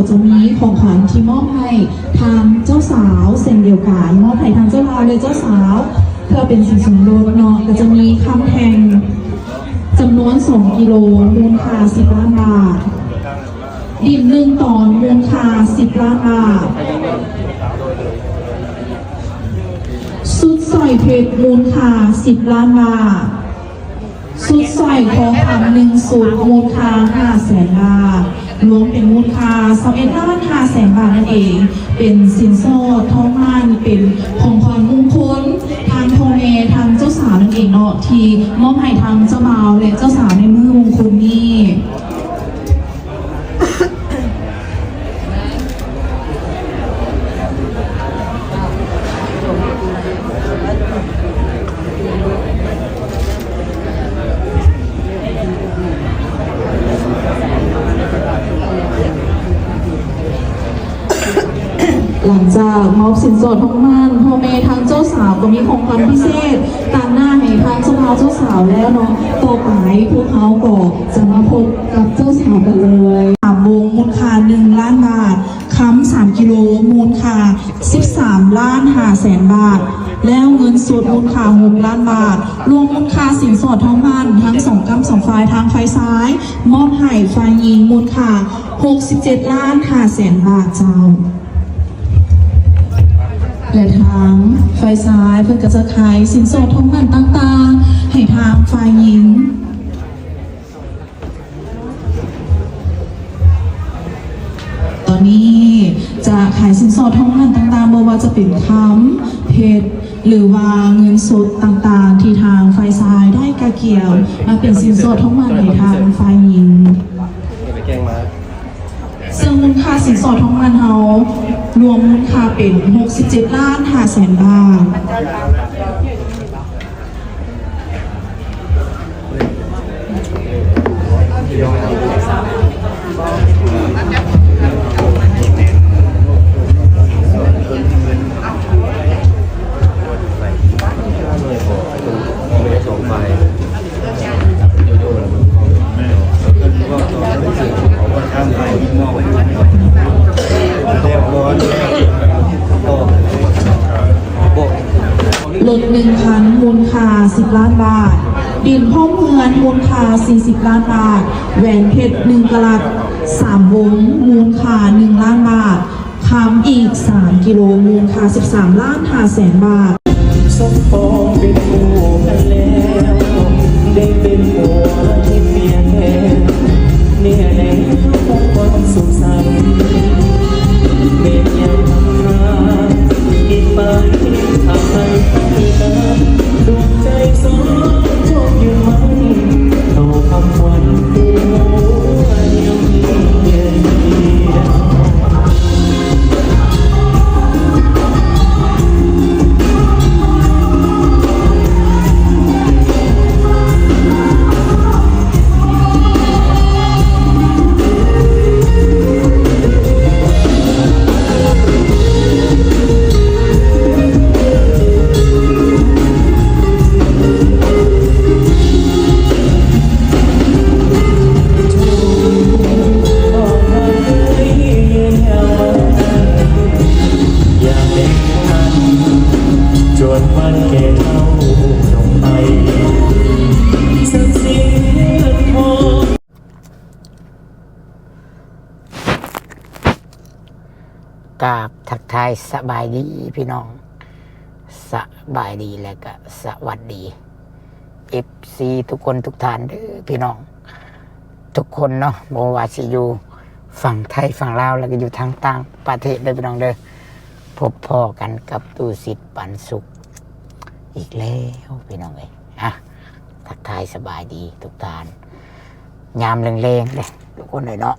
จะมีของขวัญที่มอบให้ทางเจ้าสาวเช่นเดียวกันมอบให้ทางเจ้าบ่าวและเจ้าสาวเพื่อเป็นสินสมรสเนาะก็จะมีคำแทงจำนวน2 กิโลมูลค่า10 ล้านบาทดิน1 ตอนมูลค่า10 ล้านบาทสุดสร้อยเพชรมูลค่า10 ล้านบาทสุดสร้อยคอคำ1 สุดมูลค่า500,000 บาทรวมเป็นมูลค่า21,500,000 บาทนั่นเองเป็นสินสอดทองมั่นเป็นของขวัญมงคลทางพ่อแม่ทางเจ้าสาวนั่นเองเนาะที่มอบให้ทางเจ้าบ่าวและเจ้าสาวในมือมงคลนี้ หลังจากมอบสินสอดทองมั่นพ่อแม่ทางเจ้าสาวก็มีของขวัญพิเศษตามหน้าให้ทางเจ้าบ่าวเจ้าสาวแล้วเนาะต่อไปพวกเขาก็จะมาพบกับเจ้าสาวกันเลย3 วงมูลค่า1 ล้านบาทค้ำ3 กิโลมูลค่า13,500,000 บาทแล้วเงินสดมูลค่า6 ล้านบาทรวมมูลค่าสินสอดทองมั่นทั้ง2 กัม2 ฝ่ายทางฝ่ายซ้ายมอบให้ฝ่ายหญิงมูลค่า67,500,000 บาทเจ้าและทางฝ่ายซ้ายเพื่อก็จะขายสินสอดทองมั่นต่างๆให้ทางฝ่ายหญิงตอนนี้จะขายสินสอดทองมั่นต่างๆไม่ว่าจะเป็นคำเพชรหรือว่าเงินสดต่างๆที่ทางฝ่ายซ้ายได้กระเกี่ยวมาเป็นสินสอดทองมั่นให้ทางฝ่ายหญิงซึ่งมูลค่าสินสอดทองมั่นเฮารวมมูลค่าเป็น67,500,000 บาทรถ1 คันมูลค่า10 ล้านบาทดินพ่อเมืองมูลค่า40 ล้านบาทแหวนเพชร1 กะรัต3 วงมูลค่า1 ล้านบาทคำอีก3 กิโลมูลค่า13,500,000 บาทสมปองเป็นคู่กันแล้วได้เป็นผัวที่เพียงแค่เนี่ยในทุกคนสุขสันต์เม็ดยังทำงานกินไปทำให้ที่นั้นดวงใจสองโชคยืนมันโตคำวันคือหัวยังเย็นดีกราบทักทายสบายดีพี่น้องสบายดีและก็สวัสดี FC ทุกคนทุกท่านเด้อพี่น้องทุกคนเนาะบ่ว่าสิอยู่ฝั่งไทยฝั่งลาวแล้วก็อยู่ทางต่างประเทศเด้อพี่น้องเด้อพบพ่อกันกับตู้สิทธิ์ปันสุขอีกแล้วพี่น้องเอ้ยทักทายสบายดีทุกท่านยามแรงๆเลยทุกคนเลยเนาะ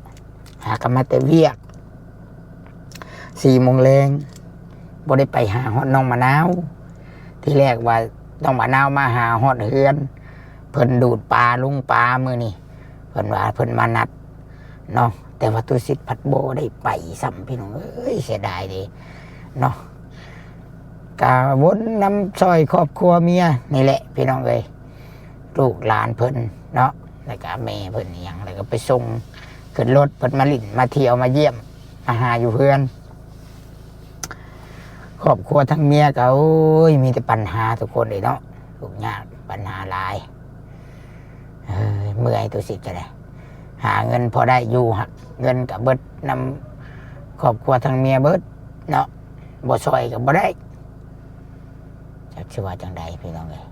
หากันมาแต่เวียก4 โมงแรงบ่ได้ไปหาฮอดน้องมะนาวที่แรกว่าน้องมะนาวมาหาฮอดเฮือนเพิ่นดูดปลาลุงปลามื้อนี้เพิ่นว่าเพิ่นมานัดเนาะแต่ว่าตุสิทธิ์พัดบ่ได้ไปซ้ำพี่น้องเอ้ยเสียดายดิเนาะกะวนนำซอยครอบครัวเมียนี่แหละพี่น้องเอ้ยลูกหลานเพิ่นเนาะแล้วก็แม่เพิ่นอีหยังแล้วก็ไปส่งขึ้นรถเพิ่นมาลิ้นมาเที่ยวมาเยี่ยม อาหารอยู่เพื่อนครอบครัวทั้งเมียก็โอ้ยมีแต่ปัญหาทุกคนเลยเนาะทุกอย่างปัญหาหลายเมื่อยตัวสิจะได้หาเงินพอได้อยู่หักเงินกับเบิดนำครอบครัวทั้งเมียเบิดเนาะบ่ซอยกับบ่ได้จักสิว่าจังใดพี่น้องเอ้ย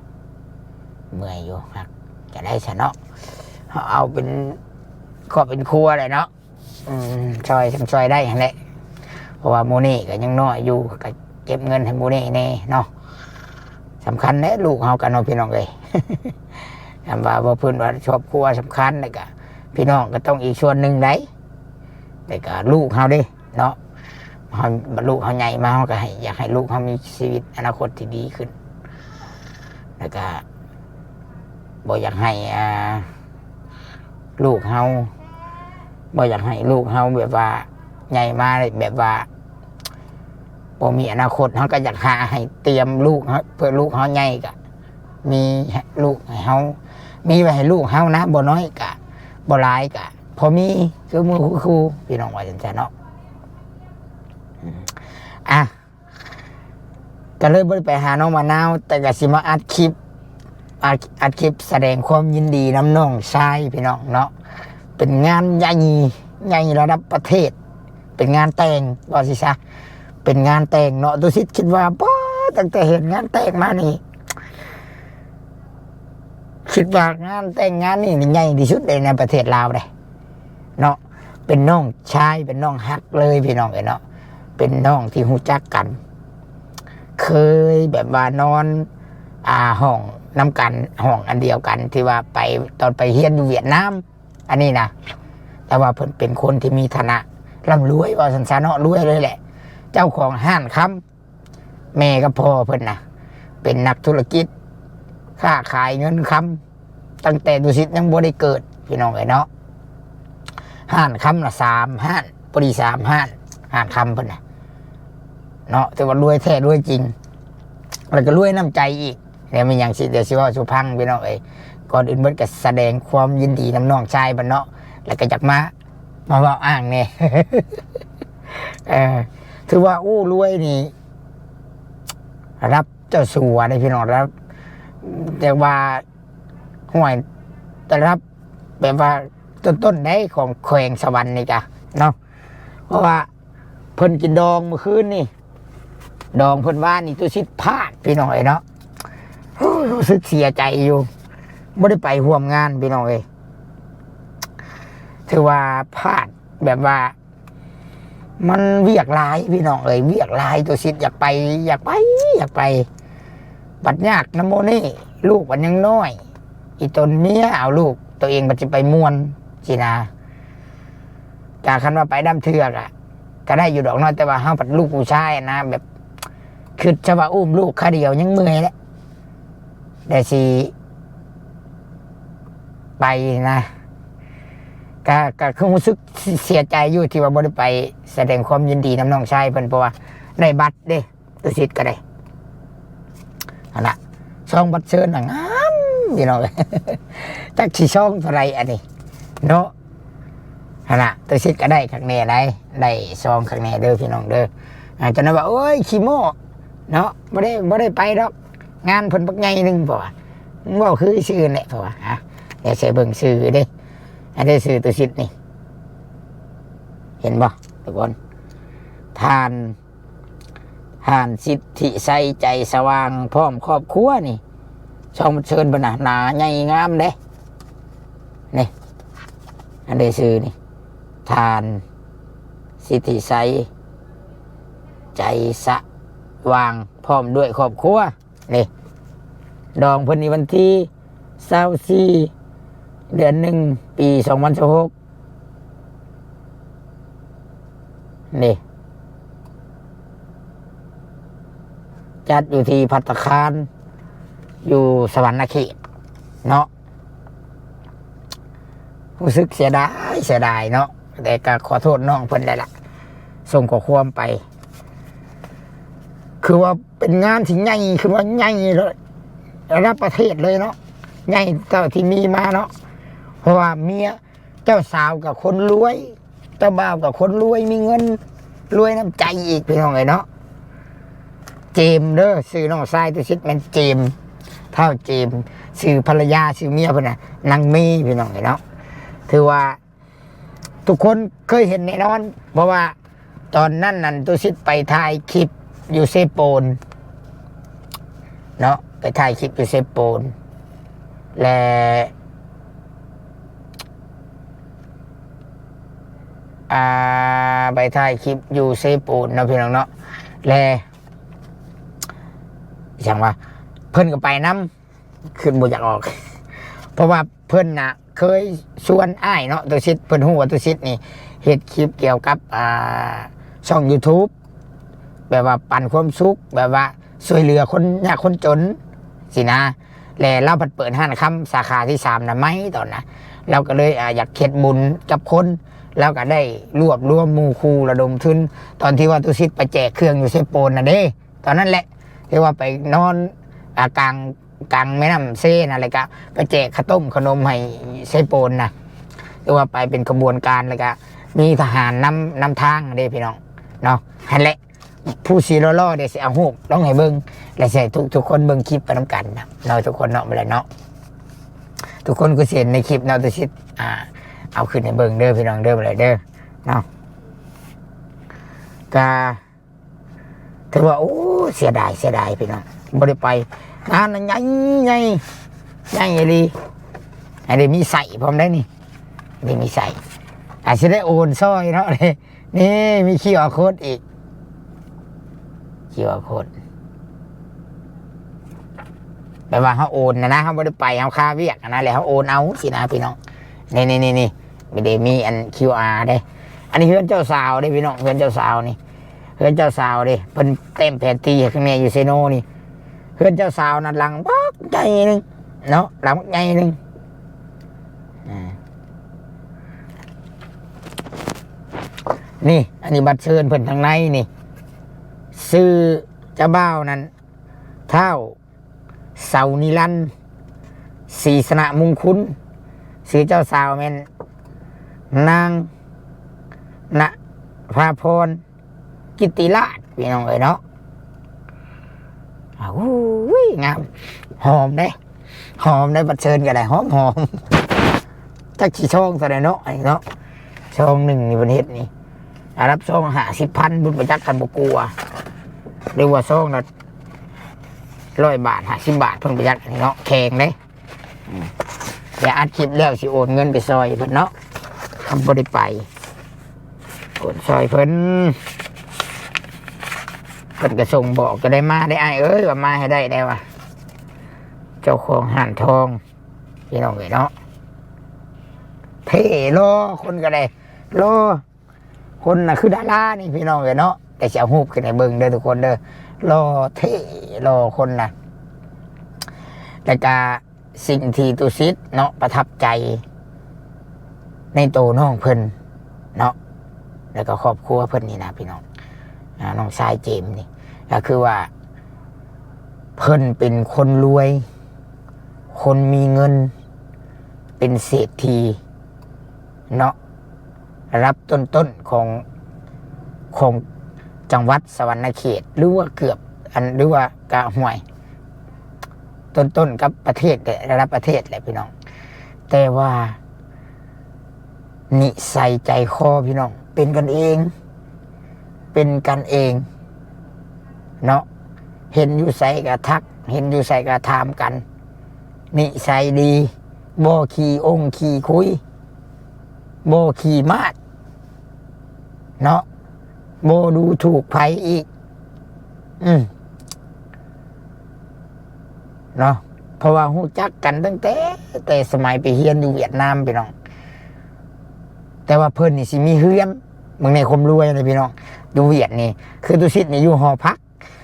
เมื่อยอยู่หักจะได้ซะเนาะเอาเป็นครอบเป็นครัวเลยเนาะช่วยได้อย่างไรเพราะว่าโมนี่ก็ยังน้อยอยู่ก็เก็บเงินให้โมนี่แน่เนาะสำคัญเนี่ยลูกเฮากันเนาะพี่น้องเอ้ย คำว่าเพื่อนว่าชอบครัวสำคัญเลยก็พี่น้องก็ต้องอีกส่วนหนึ่งได้แต่ก็ลูกเฮาดิเนาะลูกเฮาใหญ่มาเฮาก็อยากให้ลูกเฮามีชีวิตอนาคตที่ดีขึ้นแล้วก็บ่อยากให้ลูกเฮาบ่อยากให้ลูกเฮาแบบว่าใหญ่มาแบบว่าบ่มีอนาคตเฮาก็อยากหาให้เตรียมลูกเพื่อลูกเฮาใหญ่ก็มีลูกให้เฮามีไว้ให้ลูกเฮานะบ่น้อยก็บ่หลายก็พอมีคือมือครูพี่น้องว่าจังซั่นเนาะก็เลยบ่ได้ไปหาน้องมะนาวแต่ก็สิมาอัดคลิปแสดงความยินดีน้ำน้องชายพี่น้องเนาะเป็นงานใหญ่ระดับประเทศเป็นงานแต่งว่าสิซะเป็นงานแต่งเนาะตัวซิดคิดว่าป้าตั้งแต่เห็นงานแต่งมานี่คิดว่างานแต่งงานนี่ใหญ่ที่สุดในประเทศลาวเลยเนาะเป็นน้องชายเป็นน้องฮักเลยพี่น้องเนาะเป็นน้องที่หูจักกันเคยแบบว่านอนห้องน้ำกันห้องอันเดียวกันที่ว่าไปตอนไปเฮียนอยู่เวียดนามอันนี้นะแต่ว่าเพิ่นเป็นคนที่มีฐานะร่ำรวยว่าสันสานเนาะรวยเลยแหละเจ้าของห้างค้ำแม่กับพ่อเพิ่นนะเป็นนักธุรกิจค้าขายเงินค้ำตั้งแต่ดุสิตยังบ่ได้เกิดพี่น้องเนาะห้างค้ำละ3 ห้างปรี3 ห้างค้ำเพิ่นนะเนาะแต่ว่ารวยแท้รวยจริงแล้วก็รวยน้ำใจอีกเนี่ยมันอย่างสิเดี๋ยวสิว่าสุพังพี่น้องก่อนอื่นเบิดก็แสดงความยินดีน้ำน้องชายบันเนาะแล้วก็จักมาว่าอ้างเนี่ย ถือว่าอู้รวยนี่รับเจ้าสัวได้พี่น้องรับแต่ว่าห่วยแต่รับแบบว่าต้นได้ของแขวงสวรรค์นี่จ้ะเนาะเพราะว่าเพิ่นกินดองเมื่อคืนนี่ดองเพิ่นว่านี่ตัวชิดพลาดพี่น้องเนาะรู้สึกเสียใจอยู่ไม่ได้ไปร่วมงานพี่น้องถือว่าพลาดแบบว่ามันเวียกลายพี่น้องเวียกลายตัวชิดอยากไปบัดยากน้ำโมนี่ลูกมันยังน้อยอีตนเมียเอาลูกตัวเองมันจะไปม่วนจีนาจากคันว่าไปดำเถือกก็ได้อยู่ดอกน้อยแต่ว่าห้าปัดลูกผู้ชายนะแบบคือจะว่าอุ้มลูกข้าเดียวยังเมื่อยแล้วแต่สิไปนะก็คือรู้สึกเสียใจอยู่ที่ว่าบ่ได้ไปแสดงความยินดีน้ำน้องชายเพิ่นเพราะว่าได้บัตรเด้ตัวสิทธิ์ก็ได้ช่องบัตรเชิญงามพี่น้องจักสิช่องเท่าไรอันนี้เนาะตัวสิทธิ์ก็ได้ข้างในได้ซองข้างในเด้อพี่น้องเด้อจะนึกว่าโอ้ยขี้โม่เนาะบ่ได้ไปดอกงานเพิ่นบักใหญ่นึงเพราะว่าบ่คือชื่อแหละเพราะว่าเดี๋ยวใส่เบิ่งชื่อเด้อันนี้ชื่อตัวสิทธิ์นี่เห็นบ่ทุกคนทานสิทธิใส่ใจสว่างพร้อมครอบครัวนี่ช่องเชิญเพิ่นหนาใหญ่งามเด้นี่อันนี้ชื่อนี่ทานสิทธิใส่ใจสว่างพร้อมด้วยครอบครัวนี่ดองเพิ่นนี่วันที่24 เดือน 1 ปี 2026นี่จัดอยู่ที่ภัตตาคารอยู่สวรรณเขตเนาะรู้สึกเสียดายเนาะแต่ก็ขอโทษน้องเพิ่นได้ละส่งข้อความไปคือว่าเป็นงานที่ใหญ่คือว่าใหญ่เลยระดับประเทศเลยเนาะใหญ่เท่าที่มีมาเนาะเพราะว่าเมียเจ้าสาวกับคนรวย เจ้าบ่าวกับคนรวยมีเงินรวยน้ำใจอีกพี่น้องเนาะเจมเด้อซื้อน้องชายตัวชิดแม่นเจมเท่าเจมซื้อภรรยาซื้อเมียเพิ่นน่ะนางมีพี่น้องเนาะถือว่าทุกคนเคยเห็นแน่นอนเพราะว่าตอนนั้นนั่นตัวชิดไปถ่ายคลิปอยู่เซโปนเนาะไปถ่ายคลิปอยู่เซโปนและไปถ่ายคลิปอยู่เซโปนเนาะพี่น้องเนาะและอย่างว่าเพิ่นก็ไปน้ำขึ้นบ่อยากออกเพราะว่าเพิ่นน่ะเคยชวนอ้ายเนาะตัวชิดเพิ่นฮู้ว่าตัวชิดนี่เฮ็ดคลิปเกี่ยวกับช่อง YouTube แบบว่าปั่นความสุขแบบว่าช่วยเหลือคนยากคนจนสินะแล้วเราเปิดห้านคำสาขาที่3นะไหมตอนนะเราก็เลยอยากเฮ็ดบุญกับคนแล้วก็ได้รวบรวมหมู่คู่ระดมทุนตอนที่ว่าตุสิตไปแจกเครื่องอยู่เซโปนนะเด้ตอนนั้นแหละที่ว่าไปนอนกลางแม่น้ำเซ่นะอะไรก็ไปแจกข้าวต้มขนมให้เซโปนนะที่ว่าไปเป็นขบวนการแล้วก็มีทหารนำทางเด้พี่น้องเนาะฮันแหละผู้ซีโร่เดี๋ยวสิเอาหูต้องให้เบิ้งและใส่ทุกคนเบิ้งคลิปไปน้ำกันนะเราทุกคนเนาะไปเลยเนาะทุกคนก็เห็นในคลิปเนาะตุสิตเอาขึ้นในเบิ้งเด้อพี่น้องเด้อไปเลยเด้อเนาะก็ถือว่าโอ้เสียดายพี่น้องบ่ได้ไปงานใหญ่เลยไอ้เดี๋ยวมีใส่พร้อมได้นี่เดี๋ยวมีใส่อาจจะได้โอนซอยเนาะเลยนี่มีQRโค้ดอีกQRโค้ดแปลว่าเขาโอนนะเขาไม่ได้ไปเขาค่าเวียกนะแล้วเขาโอนเอาสินะพี่น้องนี่ไม่ได้มีอัน QR ได้อันนี้เฮือนเจ้าสาวได้พี่น้องเฮือนเจ้าสาวนี่เฮือนเจ้าสาวดิเพิ่นเต็มแผนที่ข้างในอยู่เซโนนี่เฮือนเจ้าสาวนั่นหลังบักใหญ่นึงเนาะหลังบักใหญ่นึงนี่อันนี้บัตรเชิญเพิ่นทางในนี่ซื้อเจ้าบ่าวนั้นเท่าเสานิรันดร์ศรีสนะมงคุณซื้อเจ้าสาวแม่นนางณภาพรกิติราชพี่น้องเอ๋ยเนาะโอ้ยงามหอมได้บัดเชิญกันได้หอมจักขี้ช่องซะได้เนาะไอ้เนาะช่องหนึ่งนี่ประเทศนี่รับช่อง50,000บุญประจักษ์กันบ่กลัวเรียกว่าช่องละ100 บาท50 บาทเพิ่นประหยัดเนาะแข่งเลยอย่าอัดคลิปแล้วสิโอนเงินไปซอยเพิ่นเนาะทำบ่ได้ไปโอนซอยเพิ่นก็ส่งบอกก็ได้มาได้ไอ้เอ้ยว่ามาให้ได้ว่ะเจ้าของห่านทองพี่น้องเอ๋ยเนาะเท่รอคนก็ได้รอคนน่ะคือดารานี่พี่น้องเอ๋ยเนาะแต่จะเอารูปขึ้นให้เบิ่งเด้อทุกคนเด้อรอเท่รอคนน่ะแต่ก็สิ่งที่ตุสิตเนาะประทับใจในโตน้องเพิ่นเนาะแล้วก็ครอบครัวเพิ่นนี่นะพี่น้องน้องชายเจมนี่ก็คือว่าเพิ่นเป็นคนรวยคนมีเงินเป็นเศรษฐีเนาะรับต้นของจังหวัดสวรรณเขตหรือว่าเกือบหรือว่ากะห่วยต้นกับประเทศระดับประเทศแหละพี่น้องแต่ว่านิสัยใจคอพี่น้องเป็นกันเองเนาะเห็นอยู่ใส่กะทักเห็นอยู่ใส่กะถามกันนิสัยดีบ่ขี่องค์ขี่คุยบ่ขี่มาดเนาะบ่ดูถูกไผอีกเนาะเพราะว่าฮู้จักกันตั้งแต่สมัยไปเรียนอยู่เวียดนามพี่น้องแต่ว่าเพิ่นนี่สิมีเฮือนเมืองในความรวยเลยพี่น้องอยู่เวียดนี่คือตุสิตนี่อยู่หอพัก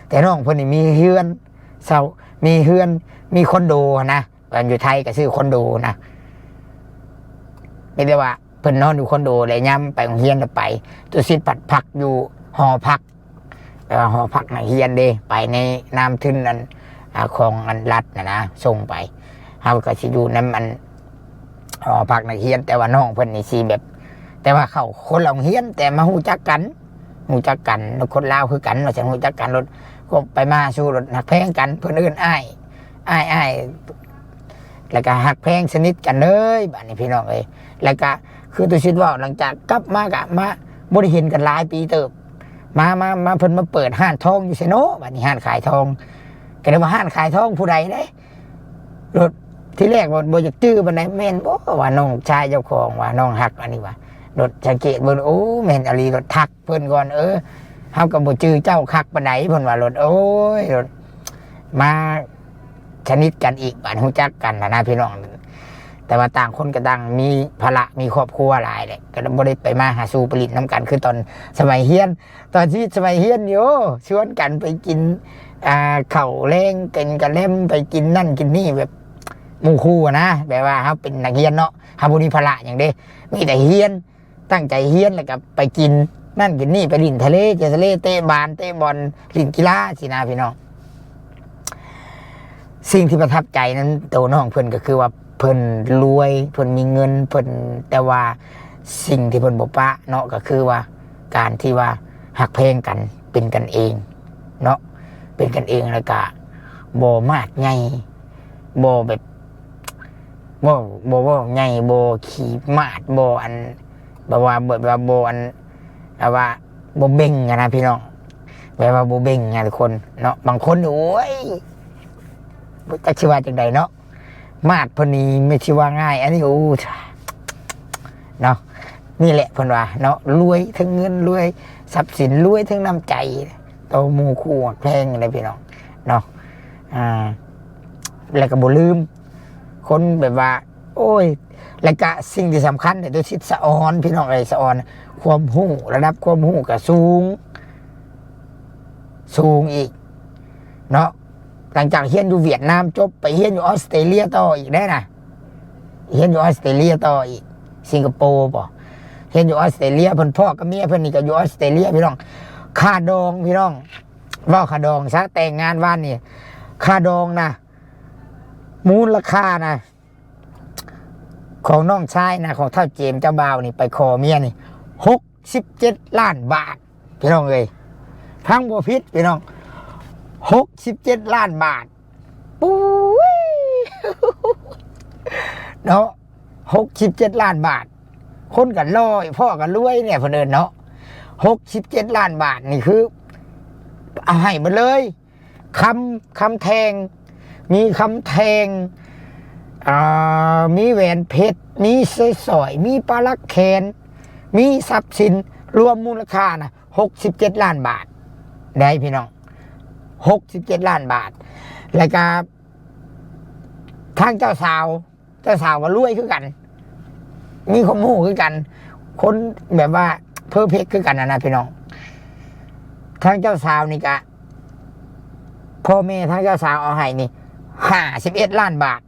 แต่น้องเพิ่นนี่มีเฮือนมีเฮือนมีคอนโดนะวันอยู่ไทยก็ซื้อคอนโดนะไม่ได้ว่าเพิ่นนอนอยู่คอนโดเลยย่ำไปโรงเรียนไปตุสิตปัดพักอยู่หอพักหอพักนักเรียนเด้ไปในนามทุนนั้นของอันรัฐนะส่งไปเขาก็สิอยู่นั้นมันหอพักนักเรียนแต่ว่าน้องเพิ่นนี่สิแบบ แต่ว่าเขาคนเราเฮียนแต่มาหูจักกันคนลาวคือกันเราจะหูจักกันรถก็ไปมาสู้รถหักแพงกันเพื่อนอื่นอ้ายแล้วก็หักแพงสนิทกันเลยบ้านนี้พี่น้องเอ้ยแล้วก็คือตัวชิดว่าหลังจากกลับมากะมาบ่ได้เห็นกันหลายปีเติบมาเพิ่นมาเปิดห้านทองอยู่ไสโนบ้านนี้ห้านขายทองก็เลยมาห้านขายทองผู้ใดเด้รถที่แรกบ่อยากจื้อปานใดแม่นบ่ว่าน้องชายเจ้าของว่าน้องฮักอันนี้ว่ารถสังเกตเบิ่งโอ้แม่นอลีรถทักเพิ่นก่อนเฮาก็บ่จื้อเจ้าคักปานใดเพิ่นว่ารถโอ้ยรถมาชนิดกันอีกบ้านฮู้จักกันนะพี่น้องแต่ว่าต่างคนก็ต่างมีภาระมีครอบครัวหลายแหละก็บ่ได้ไปมาหาสู่ผลิตน้ำกันคือตอนสมัยเฮียนตอนที่สมัยเฮียนอยู่ชวนกันไปกินข้าวแรงกันกะเล่มไปกินนั่นกินนี่แบบหมู่คู่นะแบบว่าเฮาเป็นนักเรียนเนาะเฮาบ่มีภาระหยังเด้มีแต่เฮียนตั้งใจเฮียนแล้วก็ไปกินนั่นกินนี่ไปลิ่นทะเลเตะบาสเตะบอลลิ่นกีฬาสินะพี่น้องสิ่งที่ประทับใจนั้นตัวน้องเพิ่นก็คือว่าเพิ่นรวยเพิ่นมีเงินเพิ่นแต่ว่าสิ่งที่เพิ่นบ่ปะเนาะก็คือว่าการที่ว่าหักเพลงกันเป็นกันเองเนาะเป็นกันเองแล้วก็บ่มากใหญ่บ่แบบบ่ใหญ่บ่ขี้มาดบ่อันแบบว่าบ่อันแบบว่าบ่เบ่งนะพี่น้องแบบว่าบ่เบ่งทุกคนเนาะบางคนโอ้ยบ่จักสิว่าจังไดเนาะมาดพอนีไม่ใช่ว่าง่ายอันนี้โอ้เนาะนี่แหละพนว่าเนาะรวยทั้งเงินรวยทรัพย์สินรวยทั้งน้ำใจโตหมู่คู่แพงอะไรพี่น้องเนาะแล้วก็บ่ลืมคนแบบว่าโอ้ยแล้วก็สิ่งที่สำคัญเนี่ยตัวชิดสะออนพี่น้องอะไรสะออนความหู้ระดับความหู้ก็สูงอีกเนาะหลังจากเฮียนอยู่เวียดนามจบไปเฮียนอยู่ออสเตรเลียต่ออีกได้นะเฮียนอยู่ออสเตรเลียต่ออีกสิงคโปร์ป่ะเฮียนอยู่ออสเตรเลียเพิ่นพ่อกับเมียเพิ่นนี่ก็อยู่ออสเตรเลียพี่น้องค่าดองพี่น้องว่าค่าดองซะแต่งงานวันนี่ค่าดองนะมูลค่านะของน้องชายนะของเท่าเจมส์เจ้าบ่าวนี่ไปขอเมียนี่67 ล้านบาทพี่น้องเอ้ยทั้งบ่ผิดพี่น้อง67 ล้านบาทปุ้ยเนาะ67 ล้านบาทคนกันลอยพ่อกันรวยเนี่ยเพิ่นเอิ้นเนาะ67 ล้านบาทนี่คือเอาให้มาเลยคำแทงมีคำแทงมีแหวนเพชรมีสร้อยมีปลาลักแขนมีทรัพย์สินรวมมูลค่านะ67 ล้านบาทได้พี่น้อง67 ล้านบาทแล้วก็ทางเจ้าสาวก็รวยคือกันมีความรู้คือกันคนแบบว่าเพอร์เฟกต์คือกันนะพี่น้องทางเจ้าสาวนี่ก็พ่อแม่ทางเจ้าสาวเอาให้นี่51 ล้านบาท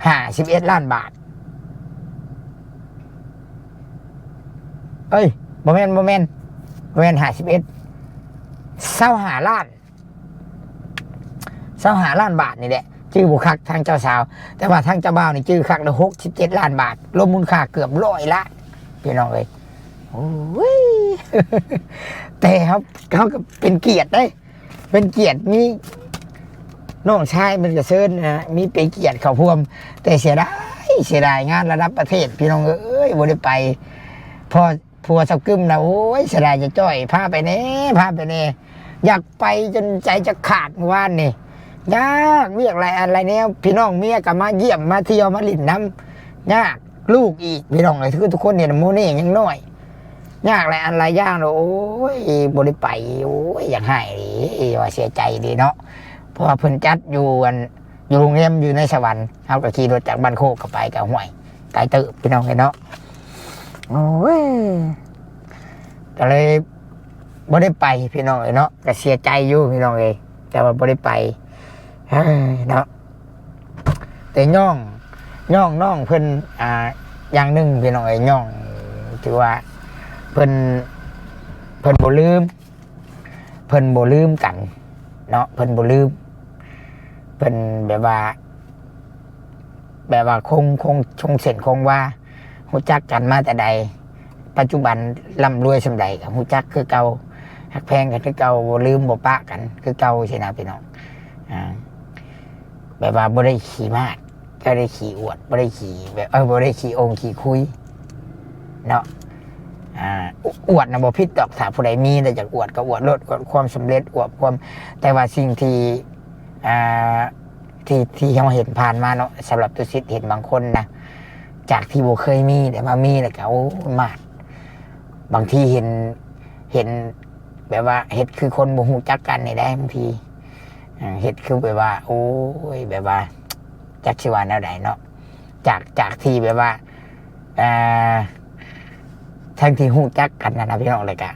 51 ล้านบาทเอ้ยบ่แม่น51 25 ล้าน25 ล้านบาทนี่แหละชื่อบุคักทางเจ้าสาวแต่ว่าทางเจ้าบ่าวนี่ชื่อคักละ67 ล้านบาทรวมมูลค่าเกือบ100 ล้านพี่น้องเอ้ยโอ้ย แต่เขาก็เป็นเกียรติได้เป็นเกียรติมีน้องชายมันก็เซิร์นนะมีเป็นเกียรติเขาพวมแต่เสียดายงานระดับประเทศพี่น้องเอ้ยบ่ได้ไปพอพัวสับกึมนะโอ้ยเสียดายจะจ้อยพาไปเน่อยากไปจนใจจะขาดว่านนี่ยากเรียกอะไรเนี่ยพี่น้องเมียกับมาเยี่ยมมาเที่ยวมาลิ่นน้ำยากลูกอีกพี่น้องเลยทุกคนเนี่ยโมนี่ยังน้อยยากอะไรยากเลยโอ้ยบ่ได้ไปโอ้ยอยากให้ดีว่าเสียใจดีเนาะเพราะว่าเพิ่นจัดอยู่โรงแรมอยู่ในสวรรค์เขาก็ขี่รถจากบ้านโคกเข้าไปกับห้วยไกลตึพี่น้องเนาะโอ้ยก็เลยบ่ได้ไปพี่น้องเนาะก็เสียใจอยู่พี่น้องเลยแต่ว่าบ่ได้ไปเนาะแต่ย่องน้องเพิ่นอย่างหนึ่งพี่น้องย่องถือว่าเพิ่นบ่ลืมกันเนาะเพิ่นบ่ลืมเพิ่นแบบว่าคงเส้นคงว่ารู้จักกันมาแต่ใด ปัจจุบันร่ำรวยสำใดกับหูจักคือเก่าหักแพงกันคือเก่าบ่ลืมบ่ปะกันคือเก่าใช่นะพี่น้องแบบว่าบ่ได้ขี่มาดก็ได้ขี่อวดบ่ได้ขี่แบบบ่ได้ขี่องค์ขี่คุยเนาะอวดนะบ่ผิดดอกถ้าผู้ใดมีแต่จากอวดก็อวดลดความสำเร็จอวดความแต่ว่าสิ่งที่ที่เราเห็นผ่านมาเนาะสำหรับตุสิทธิ์เห็นบางคนนะจากที่บ่เคยมีแต่มามีแล้วก็โอ้มาดบางทีเห็นแบบว่าเห็ดคือคนบ่ฮู้จักกันนี่ได้บางทีเห็ดคือแบบว่าโอ้ยแบบว่าจักสิว่าแนวใดเนาะจากที่แบบว่าทั้งที่ฮู้จักกันนะพี่น้องเลยกะ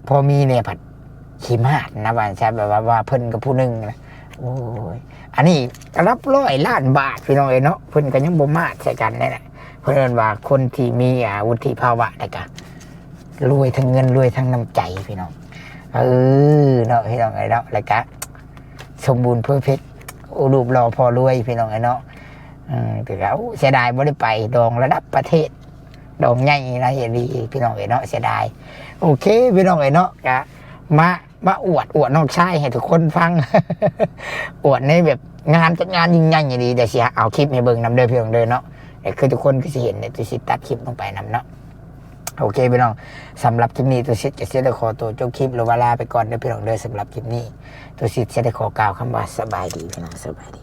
พอมีเนี่ยผัดขี้มาดนะว่าใช่แบบว่าเพิ่นกับผู้หนึงนะโอ้ยอันนี้รับ100 ล้านบาทพี่น้องเอ้ยเนาะเพิ่นก็ยังบ่มาดใส่กันนี่แหละเพิ่นว่าคนที่มีวุฒิภาวะได้กะรวยทั้งเงินรวยทั้งน้ำใจพี่น้องเนาะพี่น้องเอ้ยเนาะแล้วก็สมบูรณ์เพอร์เฟกต์รูปหล่อพอรวยพี่น้องเอ้ยเนาะแต่ก็เสียดายบ่ได้ไปดองระดับประเทศดองใหญ่นะเห็นดีพี่น้องเอ้ยเนาะเสียดายโอเคพี่น้องเอ้ยเนาะก็มาอวดน้องชายให้ทุกคนฟัง อวดในแบบงานจัดงานยิ่งใหญ่อย่างดีเดี๋ยวสิเอาคลิปให้เบิ่งนำเด้อพี่น้องเด้อเนาะแต่คือทุกคนก็สิเห็นเนี่ยตุสิตัดคลิปลงไปนำเนาะโอเคพี่น้องสำหรับคลิปนี้ตุสิจะเสียได้ขอตัวจบคลิปหรือว่าลาไปก่อนเด้อพี่น้องเด้อสำหรับคลิปนี้ตุสิจะได้ขอกล่าวคำว่าสบายดีพี่น้องสบายดี